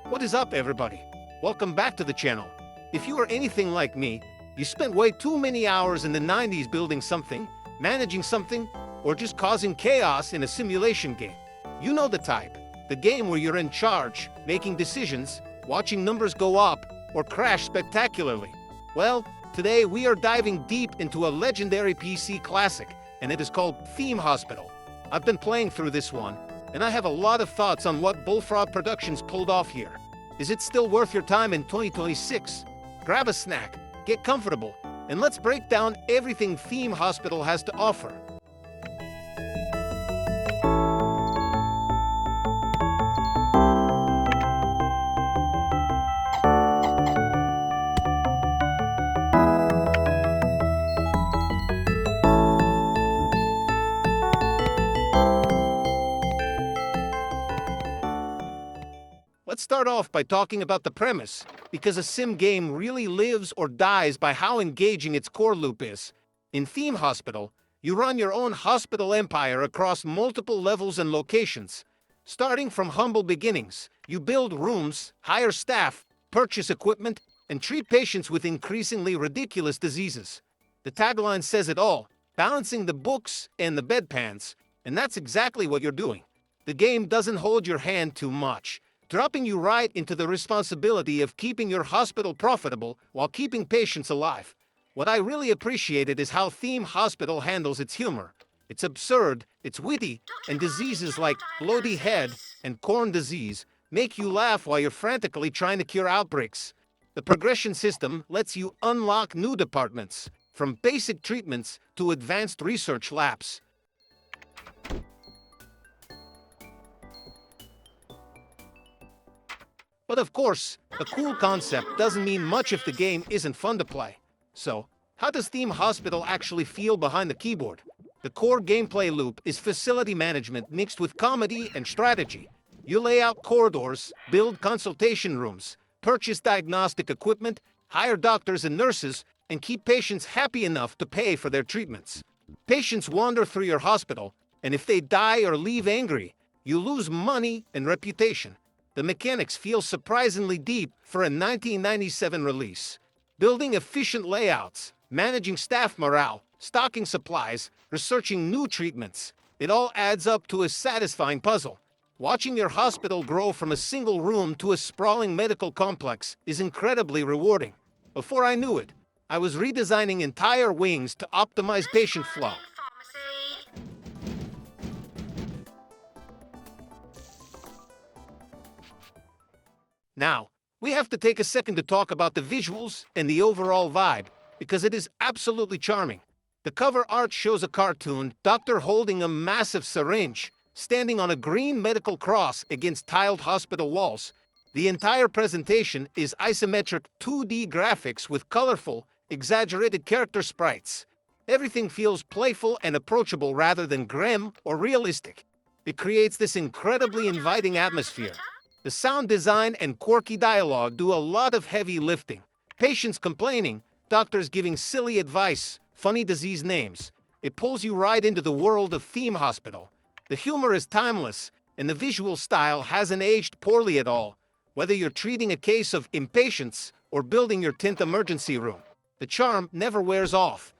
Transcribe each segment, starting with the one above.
What is up, everybody? Welcome back to the channel. If you are anything like me, you spent way too many hours in the 90s building something, managing something, or just causing chaos in a simulation game. You know the type. The game where you're in charge, making decisions, watching numbers go up, or crash spectacularly. Well, today we are diving deep into a legendary PC classic, and it is called Theme Hospital. I've been playing through this one, and I have a lot of thoughts on what Bullfrog Productions pulled off here. Is it still worth your time in 2026? Grab a snack, get comfortable, and let's break down everything Theme Hospital has to offer. Let's start off by talking about the premise, because a sim game really lives or dies by how engaging its core loop is. In Theme Hospital, you run your own hospital empire across multiple levels and locations. Starting from humble beginnings, you build rooms, hire staff, purchase equipment, and treat patients with increasingly ridiculous diseases. The tagline says it all, balancing the books and the bedpans, and that's exactly what you're doing. The game doesn't hold your hand too much, dropping you right into the responsibility of keeping your hospital profitable while keeping patients alive. What I really appreciated is how Theme Hospital handles its humor. It's absurd, it's witty, and diseases like bloaty head and corn disease make you laugh while you're frantically trying to cure outbreaks. The progression system lets you unlock new departments, from basic treatments to advanced research labs. But of course, a cool concept doesn't mean much if the game isn't fun to play. So, how does Theme Hospital actually feel behind the keyboard? The core gameplay loop is facility management mixed with comedy and strategy. You lay out corridors, build consultation rooms, purchase diagnostic equipment, hire doctors and nurses, and keep patients happy enough to pay for their treatments. Patients wander through your hospital, and if they die or leave angry, you lose money and reputation. The mechanics feel surprisingly deep for a 1997 release. Building efficient layouts, managing staff morale, stocking supplies, researching new treatments. It all adds up to a satisfying puzzle. Watching your hospital grow from a single room to a sprawling medical complex is incredibly rewarding. Before I knew it, I was redesigning entire wings to optimize patient flow. Now, we have to take a second to talk about the visuals and the overall vibe, because it is absolutely charming. The cover art shows a cartoon doctor holding a massive syringe, standing on a green medical cross against tiled hospital walls. The entire presentation is isometric 2D graphics with colorful, exaggerated character sprites. Everything feels playful and approachable rather than grim or realistic. It creates this incredibly inviting atmosphere. The sound design and quirky dialogue do a lot of heavy lifting. Patients complaining, doctors giving silly advice, funny disease names. It pulls you right into the world of Theme Hospital. The humor is timeless, and the visual style hasn't aged poorly at all. Whether you're treating a case of impatience or building your 10th emergency room, the charm never wears off.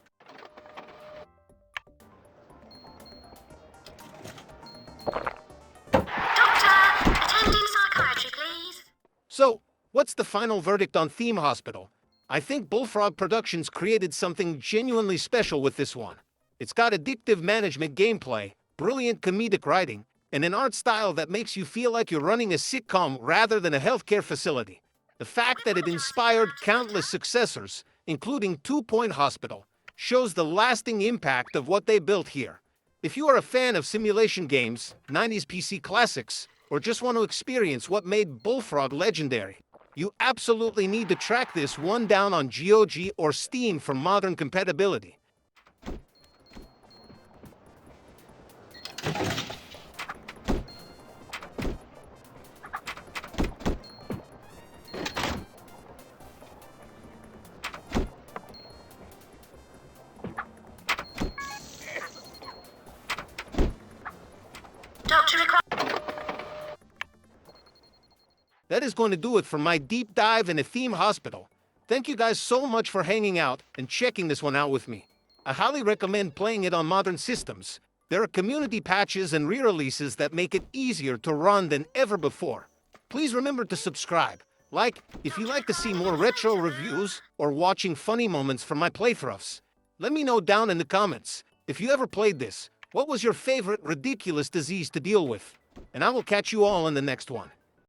So, what's the final verdict on Theme Hospital? I think Bullfrog Productions created something genuinely special with this one. It's got addictive management gameplay, brilliant comedic writing, and an art style that makes you feel like you're running a sitcom rather than a healthcare facility. The fact that it inspired countless successors, including 2 Point Hospital, shows the lasting impact of what they built here. If you are a fan of simulation games, 90s PC classics, or just want to experience what made Bullfrog legendary, you absolutely need to track this one down on GOG or Steam for modern compatibility. that is going to do it for my deep dive in a theme hospital. Thank you guys so much for hanging out and checking this one out with me. I highly recommend playing it on modern systems. There are community patches and re-releases that make it easier to run than ever before. Please remember to subscribe. Like, if you like to see more retro reviews or watching funny moments from my playthroughs. Let me know down in the comments. If you ever played this, what was your favorite ridiculous disease to deal with? And I will catch you all in the next one.